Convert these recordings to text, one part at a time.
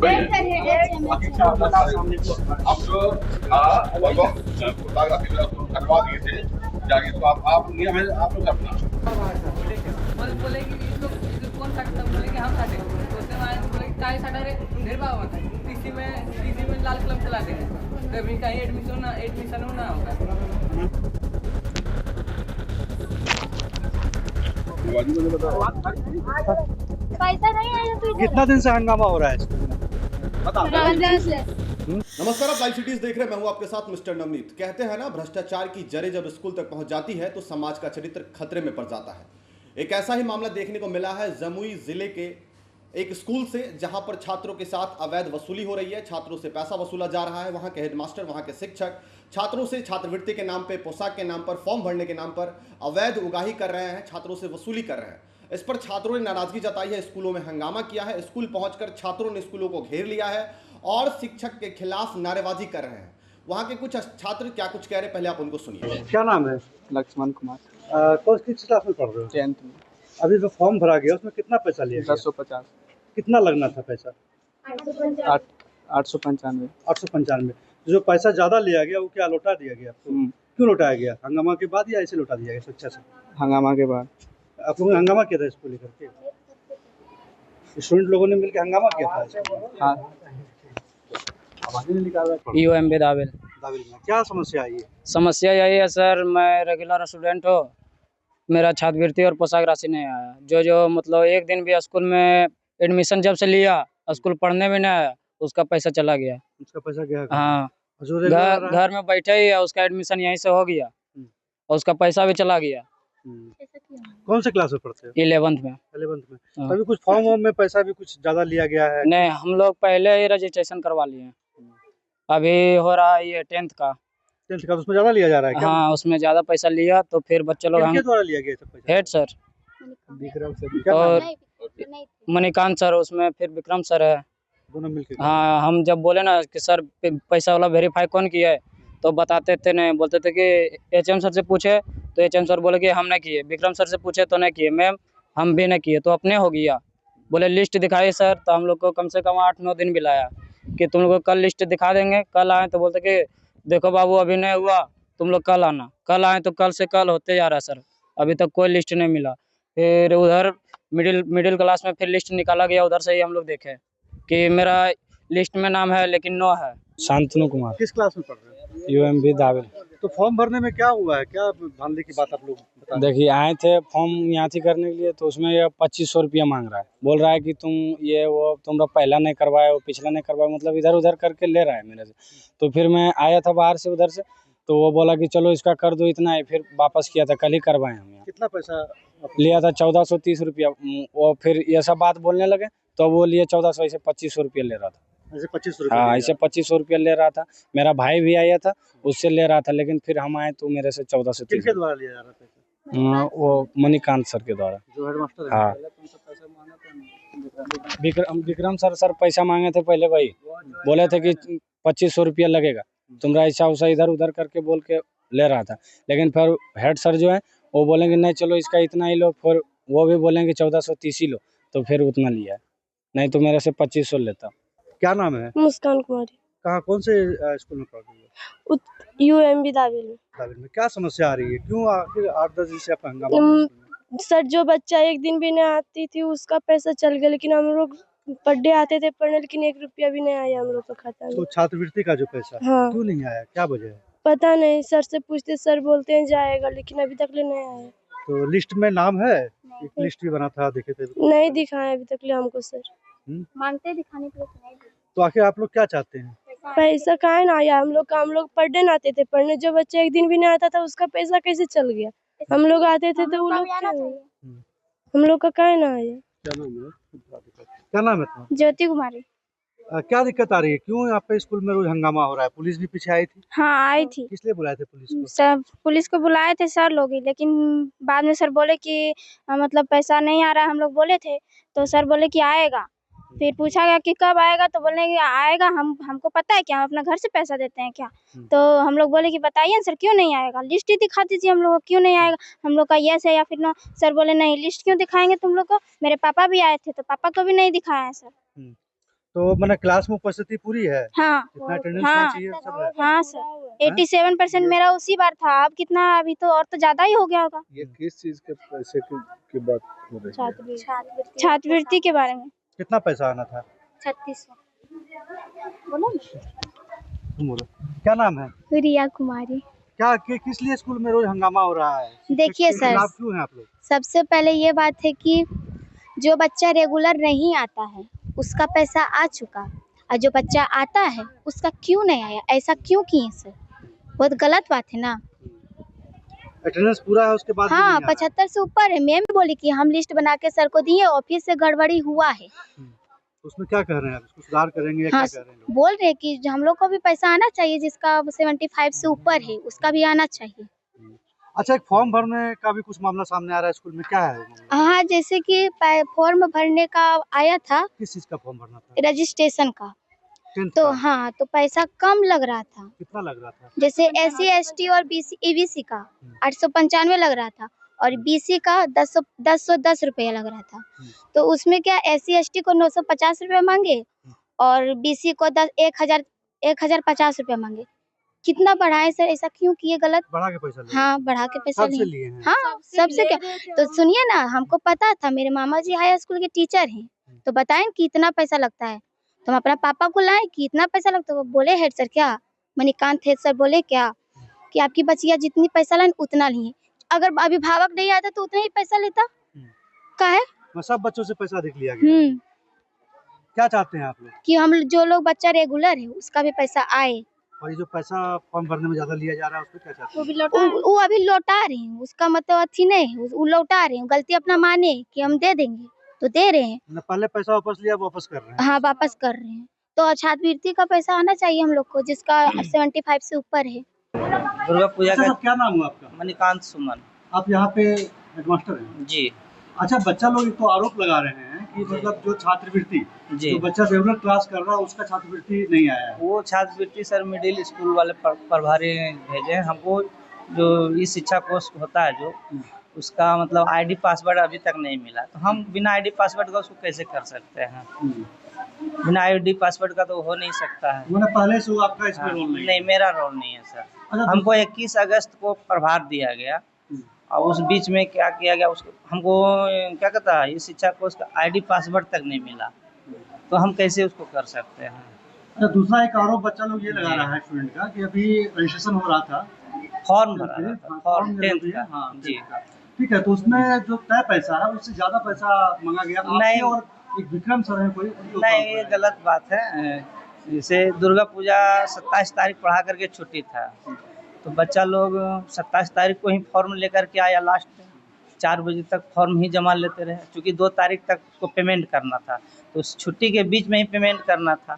हम जो फोटोग्राफी में उसको करवा दिए थे जाके, तो आप नियम है आप लोग अपना बोले कि इसको कौन काटता, बोले कि हम काटे, तो उसने बोले कि काय साटा रे ढेर भाव होता है, टीसी में लाल कलम चलाते हैं, कभी कहीं एडमिशन होना होगा। पैसा नहीं आया तो कितना दिन से हंगामा हो रहा है स्कूल में? बताओ। नमस्कार, आप लाइव सिटीज देख रहे हैं। मैं हूं आपके साथ मिस्टर नवनीत। कहते हैं ना, भ्रष्टाचार की जड़ें जब स्कूल तक पहुंच जाती है तो समाज का चरित्र खतरे में पड़ जाता है। एक ऐसा ही मामला देखने को मिला है जमुई जिले के एक स्कूल से, जहां पर छात्रों के साथ अवैध वसूली हो रही है। छात्रों से पैसा वसूला जा रहा है। वहां के हेडमास्टर, वहां के शिक्षक छात्रों से छात्रवृत्ति के नाम पर, पोशाक के नाम पर, फॉर्म भरने के नाम पर अवैध उगाही कर रहे हैं, छात्रों से वसूली कर रहे हैं। इस पर छात्रों ने नाराजगी जताई है, स्कूलों में हंगामा किया है। स्कूल पहुंचकर छात्रों ने स्कूलों को घेर लिया है और शिक्षक के खिलाफ नारेबाजी कर रहे हैं। वहां के कुछ छात्र क्या कुछ कह रहे हैं, पहले आप उनको सुनिए। क्या नाम है? लक्ष्मण कुमार, कौन सी क्लास में पढ़ रहे हो? 10th में। अभी जो फॉर्म भरा गया उसमें कितना पैसा लिया गया? 1050। कितना लगना था पैसा? 895। 895। जो पैसा ज्यादा लिया गया वो क्या लौटा दिया गया आपको? क्यों लौटाया गया? हंगामा के बाद या ऐसे लौटा दिया गया शिक्षा से? हंगामा के बाद। आप लोगों ने हंगामा किया था इसको लेकर के? स्टूडेंट लोगों ने मिलकर हंगामा किया था? हाँ। UMB दाविल। दाविल में क्या समस्या आई है? समस्या यही है सर, मैं रेगुलर स्टूडेंट हूँ, मेरा छात्रवृत्ति और पोशाक राशि नहीं आया। जो मतलब एक दिन भी स्कूल में एडमिशन जब से लिया, स्कूल पढ़ने में नहीं आया, उसका पैसा चला गया। उसका पैसा गया? हाँ, घर में बैठे ही है, उसका एडमिशन यहीं से हो गया और उसका पैसा भी चला गया। कौन से क्लास में पढ़ते हो? 11th में। 11th में। हाँ। अभी कुछ फॉर्म में पैसा भी कुछ ज्यादा लिया गया है? नहीं, हम लोग पहले ही रजिस्ट्रेशन करवा लिए हैं। अभी हो रहा है ये 10th का। 10th का, तो उसमें ज्यादा लिया जा रहा है क्या? हाँ, उसमें ज्यादा पैसा लिया तो फिर बच्चे लोग किसके द्वारा लिया गया था पैसा? हेड सर क्या नाम और है? मणिकांत सर, उसमें फिर विक्रम सर है। दोनों मिलकर? हाँ, हम जब बोले ना कि सर पैसा वाला वेरीफाई कौन किया है, तो बताते थे नहीं, बोलते थे कि HM सर से पूछे, तो HM सर बोले कि हम नहीं किए। विक्रम सर से पूछे तो नहीं किए। मैम हम भी नहीं किए, तो अपने हो गया। बोले लिस्ट दिखाई सर, तो हम लोग को कम से कम 8-9 दिन भी लाया कि तुम लोग को कल लिस्ट दिखा देंगे। कल आए तो बोलते कि देखो बाबू अभी नहीं हुआ, तुम लोग कल आना। कल आए तो कल से कल होते जा रहा है सर, अभी तक कोई लिस्ट नहीं मिला। फिर उधर मिडिल क्लास में फिर लिस्ट निकाला गया, उधर से ही हम लोग देखे कि मेरा लिस्ट में नाम है लेकिन नो है। शांतनु कुमार, किस क्लास में पढ़ रहे हो? UMB दाविल। तो फॉर्म भरने में क्या हुआ है? क्या धांधली की बात आप लोग बता? देखिए आए थे फॉर्म यहाँ थी करने के लिए, तो उसमें ये 2500 रुपया मांग रहा है। बोल रहा है कि तुम ये वो तुम पहला नहीं करवाए हो, पिछला नहीं करवाए, मतलब इधर उधर करके ले रहा है मेरे से। तो फिर मैं आया था बाहर से उधर से, तो वो बोला कि चलो इसका कर दो इतना है, फिर वापस किया था, कल ही करवाए हम यहाँ। कितना पैसा लिया था? 1430 रुपया। वो फिर ये सब बात बोलने लगे, तो वो लिए 1400, ऐसे 2500 रुपया ले रहा था। ऐसे 2500 हाँ, ऐसे 2500 रुपया ले रहा था। मेरा भाई भी आया था, उससे ले रहा था, लेकिन फिर हम आए तो मेरे से 1430। किसके द्वारा लिया जा रहा था? वो मणिकांत सर के द्वारा। जो हेडमास्टर है? हाँ, विक्रम सर पैसा मांगे थे पहले, वही बोले थे कि 2500 रुपया लगेगा, तुम्हारा ऐसा वैसा इधर उधर करके बोल के ले रहा था। लेकिन फिर हेड सर जो है वो बोलेंगे नहीं चलो इसका इतना ही लो, फिर वो भी बोलेंगे 1430 ही लो, तो फिर उतना लिया है, नहीं तो मेरे से 2500 लेता। क्या नाम है? मुस्कान कुमारी। कहाँ, कौन से स्कूल में पढ़ रही हो? UMB दाविल में। दाविल में। क्या समस्या आ रही है? क्यों आखिर 8-10 दिन से आप हंगामा? सर जो बच्चा एक दिन भी नहीं आती थी उसका पैसा चल गया, लेकिन हम लोग पढ़ने आते थे पढ़ने, लेकिन 1 रुपया भी नहीं आया हम लोग का खाता में। तो छात्रवृत्ति का जो पैसा हाँ। क्यों नहीं आया? क्या वजह है? पता नहीं, सर से पूछते, सर बोलते हैं जाएगा, लेकिन अभी तक ले नहीं आया। तो लिस्ट में नाम है? एक लिस्ट भी बना था, देखे थे? नहीं दिखाया अभी तक ले हमको सर। मांगते दिखाने के लिए नहीं देते। तो आखिर आप लोग क्या चाहते हैं? पैसा कहाँ ना आया, हम लोग पढ़ने ना आते थे पढ़ने, जो बच्चा एक दिन भी नहीं आता था उसका पैसा कैसे चल गया? हम लोग आते थे तो वो लोग हम लोग का कहाँ ना आया। क्या नाम है? क्या नाम है तुम्हारा? ज्योति कुमारी। क्या दिक्कत आ रही है? क्यों यहाँ पे स्कूल में रोज हंगामा हो रहा है? पुलिस भी पीछे आई थी? हाँ आई थी। किस लिए बुलाए थे पुलिस को? सब पुलिस को बुलाए थे सर लोग ही, लेकिन बाद में सर बोले कि मतलब पैसा नहीं आ रहा है। हम लोग बोले थे तो सर बोले कि आएगा। फिर पूछा गया कि कब आएगा, तो बोले कि आएगा। हमको पता है क्या, हम अपना घर से पैसा देते हैं क्या? तो हम लोग बोले कि बताइए सर क्यों नहीं आएगा, लिस्ट ही दिखा दीजिए हम लोग को, क्यों नहीं आएगा? हम लोग का यस है या फिर नो। सर बोले नहीं, लिस्ट क्यों दिखाएंगे तुम लोग को, मेरे पापा भी आए थे तो पापा को भी नहीं दिखाया है सर। तो मैंने क्लास में उपस्थिति पूरी है, हाँ जितना अटेंडेंस हाँ होना चाहिए सब है। हाँ सर 87% मेरा उसी बार था। अब कितना, अभी तो और तो ज्यादा ही हो गया होगा। ये किस चीज के पैसे की बात हो रही है? छात्रवृत्ति के बारे में। कितना पैसा आना था? 3600। बोलो तुम बोलो, क्या नाम है? रिया कुमारी। क्या किस लिए स्कूल में रोज हंगामा हो रहा है? देखिए शिक्षक के सर, खिलाफ क्यों हैं आप लोग? सबसे पहले ये बात है कि जो बच्चा रेगुलर नहीं आता है उसका पैसा आ चुका, और जो बच्चा आता है उसका क्यों नहीं आया? ऐसा क्यों किए सर? बहुत गलत बात है ना। अटेंडेंस पूरा है उसके बाद भी हाँ नहीं आ रहा है। 75 से ऊपर है। मैम बोली कि हम लिस्ट बना के सर को दिए, ऑफिस से गड़बड़ी हुआ है। उसमें क्या कह रहे हैं आप? इसको सुधार करेंगे या हाँ क्या कह रहे हैं लोग? बोल रहे हैं कि हम लोग को भी पैसा आना चाहिए, जिसका 75 से ऊपर है उसका भी आना चाहिए। अच्छा, एक फॉर्म भरने का भी कुछ मामला सामने आ रहा है स्कूल में, क्या है वो मामला? हाँ, जैसे कि फॉर्म भरने का आया था, किस चीज का फॉर्म भरना था? रजिस्ट्रेशन का। 10th तो का? हाँ, तो पैसा कम लग रहा था। कितना लग रहा था? जैसे SC ST और EBC का 895 लग रहा था, और BC का 10 रुपया लग रहा था। तो उसमें क्या SC ST को 950 रुपया मांगे और BC को 1050 रुपया मांगे। कितना बढ़ाए सर? ऐसा क्यों किए? गलत। बढ़ा के पैसा लिए? हाँ, बढ़ा के पैसा सबसे लिए। लिए हैं? हाँ, सबसे क्या? तो सुनिए ना, हमको पता था, मेरे मामा जी हाई स्कूल के टीचर हैं, तो बताएं कि इतना पैसा लगता है। तो हम अपना पापा को लाए कि इतना पैसा लगता है। वो बोले हेड सर क्या, मणिकांत हेड सर बोले क्या कि आपकी बच्चियाँ जितनी पैसा लाए उतना लिए, अगर अभिभावक नहीं आता तो उतना ही पैसा लेता। का है सब बच्चों से पैसा अधिक लिया गया। क्या चाहते हैं आप लोग? कि हम जो लोग बच्चा रेगुलर है उसका भी पैसा आए। और ये जो पैसा फॉर्म भरने में ज्यादा लिया जा रहा है उसको क्या चाहते हैं? वो अभी लौटा रहे हैं, उसका मतलब अथी नहीं है, वो लौटा रहे हैं। गलती अपना माने कि हम दे देंगे तो दे रहे हैं। मतलब पहले पैसा वापस लिया, वापस कर रहे हैं। हाँ, वापस कर रहे हैं। तो छात्रवृत्ति का पैसा आना चाहिए हम लोग को, जिसका 75 से ऊपर है। दुर्गा पूजा अच्छा, का क्या नाम हुआ आपका? मणिकांत सुमन आप यहाँ पे हेडमास्टर हैं? जी अच्छा, बच्चा लोग तो आरोप लगा रहे हैं कि मतलब जो छात्रवृत्ति, जी जो बच्चा रेगुलर क्लास कर रहा है उसका छात्रवृत्ति नहीं आया है। वो छात्रवृत्ति सर मिडिल स्कूल वाले प्रभारी भेजे हैं हमको। जो ई शिक्षा कोर्स होता है जो, उसका मतलब ID पासवर्ड अभी तक नहीं मिला, तो हम बिना ID पासवर्ड का उसको कैसे कर सकते हैं? बिना ID पासवर्ड का तो हो नहीं सकता है। मैंने पहले से आपका इसमें रोल नहीं है। नहीं, मेरा रोल नहीं है सर। अच्छा, हमको 21 अगस्त को प्रभार दिया गया, और उस बीच में क्या किया गया, उसको हमको क्या कहता है, इस शिक्षा कोर्स का ID पासवर्ड तक नहीं मिला, तो हम कैसे उसको कर सकते हैं? अच्छा, दूसरा एक आरोप बच्चा लोग ये लगा रहा है स्टूडेंट का कि अभी रजिस्ट्रेशन हो रहा था, फॉर्म भरा रहा था, फॉर्म 10th का। हाँ, जी ठीक है, तो उसमें जो तय पैसा है उससे ज्यादा पैसा मांगा गया आपसे नहीं। और एक विक्रम सर है कोई, उनके ऊपर नहीं, ये है। गलत बात है। जैसे दुर्गा पूजा 27 तारीख पढ़ा करके छुट्टी था, तो बच्चा लोग 27 तारीख को ही फॉर्म लेकर के आया। लास्ट 4 बजे तक फॉर्म ही जमा लेते रहे, क्योंकि 2 तारीख तक उसको पेमेंट करना था, तो उस छुट्टी के बीच में ही पेमेंट करना था।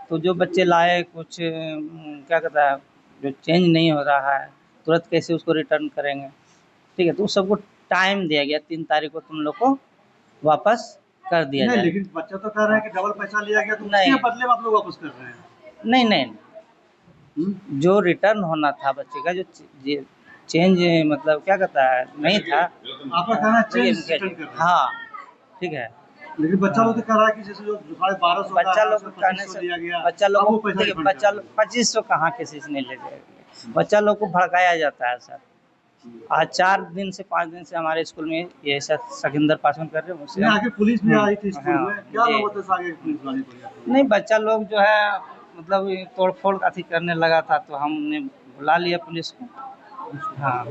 तो जो बच्चे लाए कुछ क्या कहता है, जो चेंज नहीं हो रहा है, तुरंत कैसे उसको रिटर्न करेंगे? ठीक है, तो उस सबको टाइम दिया गया, 3 तारीख को तुम लोग को वापस कर दिया नहीं, जाए। लेकिन बच्चा तो कह रहा है कि डबल पैसा लिया गया, तो नहीं। उसके बदले में आप लोग वापस कर रहे हैं। नहीं नहीं, जो रिटर्न होना था बच्चे का, जो चेंज मतलब क्या कहता है नहीं था, आपका कहना है चेंज रिटर्न कर रहे हैं। हाँ ठीक है। लेकिन बच्चा लोग तो कह रहा है कि जैसे जो 1250 बच्चा लोग कहने से दिया गया, बच्चा लोग अब वो को पैसा देखिए, refund बच्चा कर लोग 2500 कहाँ किसी से नहीं ले जाएगा। बच्चा लोग को भड़काया जाता है सर। आज 4 दिन से 5 दिन से हमारे स्कूल में ये सर सकिंदर पासवान कर रहे हैं मुझसे। नहीं, आगे पुलिस भी आई थी स्कूल हाँ, में, क्या जी। नौबत है आगे पुलिस वाली को? नहीं, बच्चा लोग जो है मतलब ये तोड़फोड़ अथी करने लगा था, तो हमने बुला लिया पुलिस को। हाँ,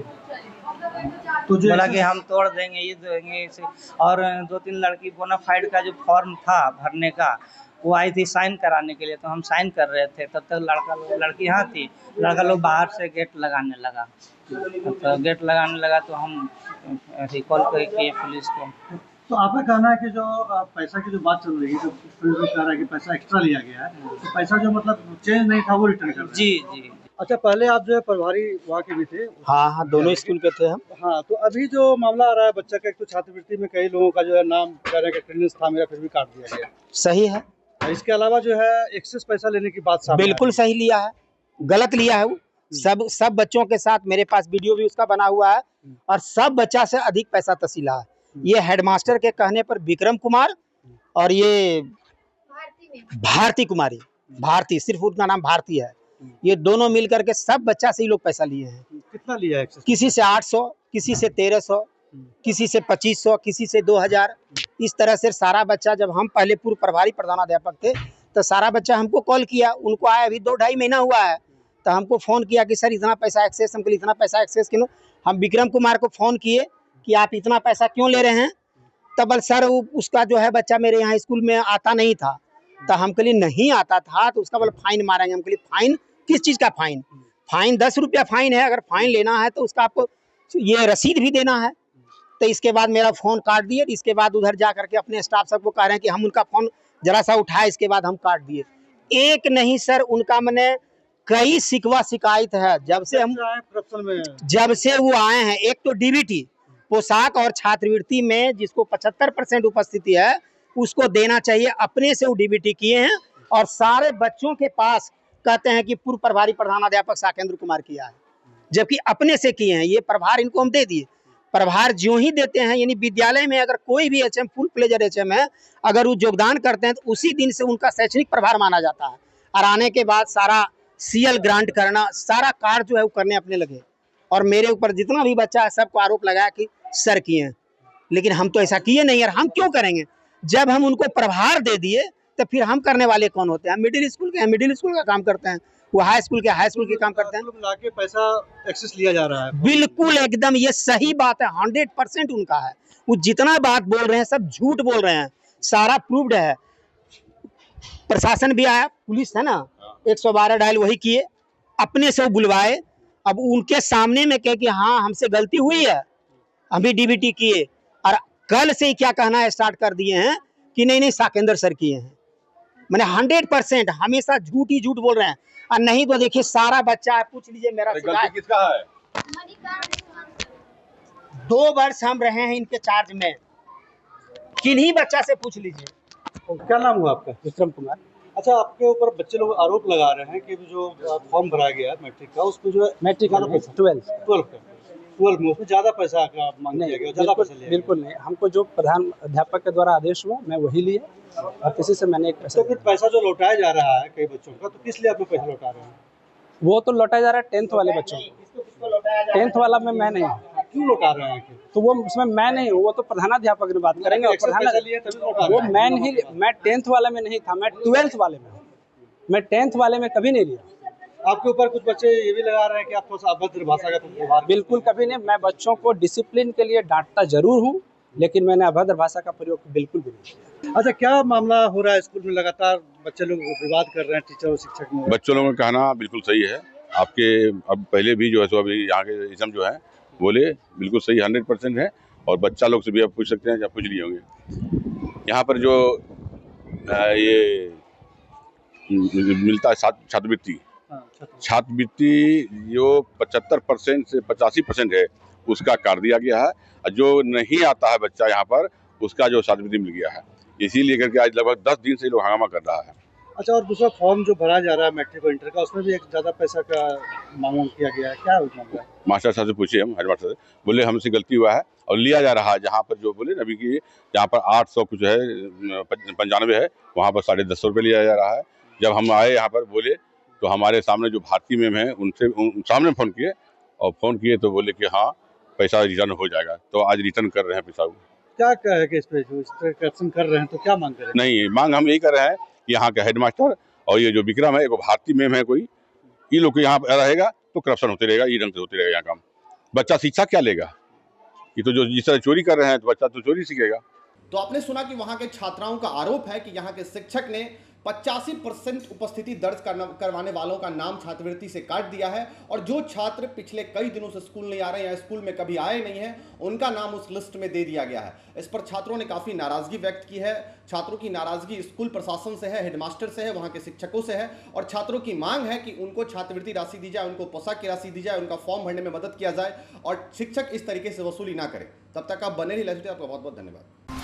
तो जो बोला कि हम तोड़ देंगे, ये देंगे इसे। और 2-3 लड़की बोनाफाइड का जो फॉर्म था भरने का, वो आई थी साइन कराने के लिए, तो हम साइन कर रहे थे, तब तक लड़की यहाँ थी, लड़का लोग बाहर से गेट लगाने लगा। तो गेट लगाने लगा तो हम रिकॉल किए पुलिस को। तो आपका कहना है कि जो पैसा की जो बात चल रही है, जो स्टूडेंट कह रहा है कि पैसा एक्स्ट्रा लिया गया है, तो पैसा जो मतलब चेंज नहीं था वो रिटर्न कर रहे हैं। जी जी। अच्छा, पहले आप जो है प्रभारी वहाँ के भी थे? हाँ हाँ, दोनों स्कूल के थे हम। हाँ, तो अभी जो मामला आ रहा है बच्चा का, एक तो छात्रवृत्ति में कई लोगों का जो है नाम कह रहे हैं कि अटेंडेंस था मेरा, फिर भी काट दिया गया। सही है, इसके अलावा जो है एक्सेस पैसा लेने की बात सामने बिल्कुल सही लिया है, गलत लिया है वो। सब बच्चों के साथ मेरे पास वीडियो भी उसका बना हुआ है, और सब बच्चा से अधिक पैसा तसीला है। ये हेडमास्टर के कहने पर विक्रम कुमार और ये भारती कुमारी, भारती, सिर्फ उनका नाम भारती है। ये दोनों मिल करके सब बच्चा से ही लोग पैसा लिए हैं। कितना लिया है एक्सेस? किसी से 800, किसी से 1300, किसी से 2500, किसी से 2000। इस तरह से सारा बच्चा, जब हम पहले पूर्व प्रभारी प्रधानाध्यापक थे तो सारा बच्चा हमको कॉल किया, उनको आया अभी 2-2.5 महीना हुआ है, तो हमको फ़ोन किया कि सर इतना पैसा एक्सेस, हमको इतना पैसा एक्सेस क्यों। हम विक्रम कुमार को फ़ोन किए कि आप इतना पैसा क्यों ले रहे हैं, तब सर उसका जो है बच्चा मेरे यहाँ स्कूल में आता नहीं था, तो हम कहे नहीं आता था तो उसका बोले फाइन मारेंगे। हम कहे फाइन किस चीज़ का फाइन? फाइन 10 रुपया फाइन है, अगर फाइन लेना है तो उसका आपको ये रसीद भी देना है। तो इसके बाद मेरा फ़ोन काट दिए। इसके बाद उधर जा करके अपने स्टाफ सबको कह रहे हैं कि हम उनका फ़ोन जरा सा उठाए, इसके बाद हम काट दिए। एक नहीं सर, उनका मैंने कई शिकवा शिकायत है जब से हम करप्शन में जब से वो आए हैं। एक तो डीबीटी पोशाक और छात्रवृत्ति में जिसको 75% उपस्थिति है उसको देना चाहिए, अपने से वो डीबीटी किए हैं और सारे बच्चों के पास कहते हैं कि पूर्व प्रभारी प्रधानाध्यापक साकेंद्र कुमार किया है, जबकि अपने से किए हैं। ये प्रभार इनको हम दे दिए। प्रभार जो ही देते हैं, यानी विद्यालय में अगर कोई भी एचएम फुल प्लेजर एचएम है, अगर वो योगदान करते हैं तो उसी दिन से उनका शैक्षणिक प्रभार माना जाता है। और आने के बाद सारा सीएल ग्रांट करना, सारा कार्य जो है वो करने अपने लगे। और मेरे ऊपर जितना भी बच्चा है सबको आरोप लगाया कि सर किए हैं, लेकिन हम तो ऐसा किए नहीं यार। हम क्यों करेंगे? जब हम उनको प्रभार दे दिए तो फिर हम करने वाले कौन होते हैं? मिडिल स्कूल के हैं, मिडिल स्कूल का काम करते हैं, वो हाई स्कूल के काम करते हैं। लाके पैसा एक्सेस लिया जा रहा है। बिल्कुल एकदम ये सही बात है, 100% उनका है। वो जितना बात बोल रहे हैं सब झूठ बोल रहे हैं, सारा प्रूव्ड है। प्रशासन भी आया, पुलिस है ना, 112 डायल वही किए, अपने से वो बुलवाए। अब उनके सामने में कहे कि हाँ हमसे गलती हुई है, हम भी डीबीटी किए, और कल से ही क्या कहना स्टार्ट कर दिए हैं कि नहीं नहीं साकेंद्र सर किए हैं। मैंने 100% हमेशा झूठ ही झूठ बोल रहे हैं। और नहीं तो देखिए सारा बच्चा है, पूछ लीजिए मेरा गलती किसका है? 2 वर्ष हम रहे हैं इनके चार्ज में, किन्हीं बच्चा से पूछ लीजिए। क्या नाम हुआ आपका? विक्रम कुमार। अच्छा, आपके ऊपर बच्चे लोग आरोप लगा रहे हैं कि जो फॉर्म भरा गया है मैट्रिक का, उसमें जो है मैट्रिक 12 में उसमें ज़्यादा पैसा का मांग किया गया, ज़्यादा पैसा लिया। बिल्कुल नहीं, हमको जो प्रधान अध्यापक के द्वारा आदेश हुआ मैं वही लिए, और किसी से मैंने एक पैसा। तो फिर पैसा जो लौटाया जा रहा है कई बच्चों का, तो किस लिए आप पैसा लौटा रहे हैं? वो तो लौटाया जा रहा है 10th वाले बच्चों को। 10th वाला में मैं नहीं हूँ। क्यों लौटा रहे हैं? तो वो उसमें मैं नहीं हूँ, वो तो प्रधानाध्यापक ने बात करेंगे। और वो मैं नहीं, मैं 10th वाले में नहीं था, मैं 12th वाले में हूँ। मैं 10th वाले में कभी नहीं लिया। आपके ऊपर कुछ बच्चे ये भी लगा रहे हैं कि आप थोड़ा सा अभद्र भाषा का व्यवहार। बिल्कुल कभी नहीं, मैं बच्चों को डिसिप्लिन के लिए डांटता जरूर हूँ, लेकिन मैंने अभद्र भाषा का प्रयोग बिल्कुल भी नहीं किया। अच्छा, क्या मामला हो रहा है स्कूल में? लगातार बच्चे लोग विवाद कर रहे हैं टीचर और शिक्षक में। बच्चों लोगों का कहना बिल्कुल सही है। आपके अब पहले भी जो है सो अभी यहाँ के इसम जो है बोले बिल्कुल सही 100% है, और बच्चा लोग से भी आप पूछ सकते हैं, या पूछ लिए होंगे। यहाँ पर जो ये मिलता है छात्रवृत्ति, जो 75% से 85% है उसका काट दिया गया है, और जो नहीं आता है बच्चा यहाँ पर उसका जो छात्रवृत्ति मिल गया है। इसीलिए करके आज लगभग 10 दिन से लोग हंगामा कर रहा है। अच्छा, और दूसरा फॉर्म जो भरा जा रहा है मैट्रिक और इंटर का, उसमें भी एक ज़्यादा पैसा का मांग किया गया है, क्या मामला है? मास्टर साहब से पूछे हम, हेडमास्टर से, बोले हमसे गलती हुआ है और लिया जा रहा है। जहाँ पर जो बोले अभी की जहाँ पर 800 कुछ है 95 है, वहाँ पर 150 रुपये लिया जा रहा है। जब हम आए यहाँ पर बोले तो हमारे सामने जो भारती मैम है उनसे सामने फ़ोन किए तो बोले कि हाँ पैसा रिटर्न हो जाएगा। तो आज रिटर्न कर रहे हैं पैसा। क्या कहे कि इस पर करप्शन कर रहे हैं तो क्या मांग करें? नहीं, मांग हम यही कर रहे हैं कि यहाँ का हेडमास्टर और ये जो विक्रम है, एक भारती मैम है कोई, ये लोग यहाँ रहेगा तो करप्शन होते रहेगा, ये ढंग से होते रहेगा यहाँ काम। बच्चा शिक्षा क्या लेगा? ये तो जो जिस तरह चोरी कर रहे हैं तो बच्चा तो चोरी सीखेगा। तो आपने सुना कि वहां के छात्राओं का आरोप है कि यहाँ के शिक्षक ने 85% उपस्थिति दर्ज करवाने वालों का नाम छात्रवृत्ति से काट दिया है, और जो छात्र पिछले कई दिनों से स्कूल नहीं आ रहे हैं या स्कूल में कभी आए नहीं हैं उनका नाम उस लिस्ट में दे दिया गया है। इस पर छात्रों ने काफ़ी नाराजगी व्यक्त की है। छात्रों की नाराजगी स्कूल प्रशासन से है, हेडमास्टर से है, वहाँ के शिक्षकों से है, और छात्रों की मांग है कि उनको छात्रवृत्ति राशि दी जाए, उनको पोशाक की राशि दी जाए, उनका फॉर्म भरने में मदद किया जाए और शिक्षक इस तरीके से वसूली ना करें। तब तक आप बने रहिए। आपका बहुत बहुत धन्यवाद।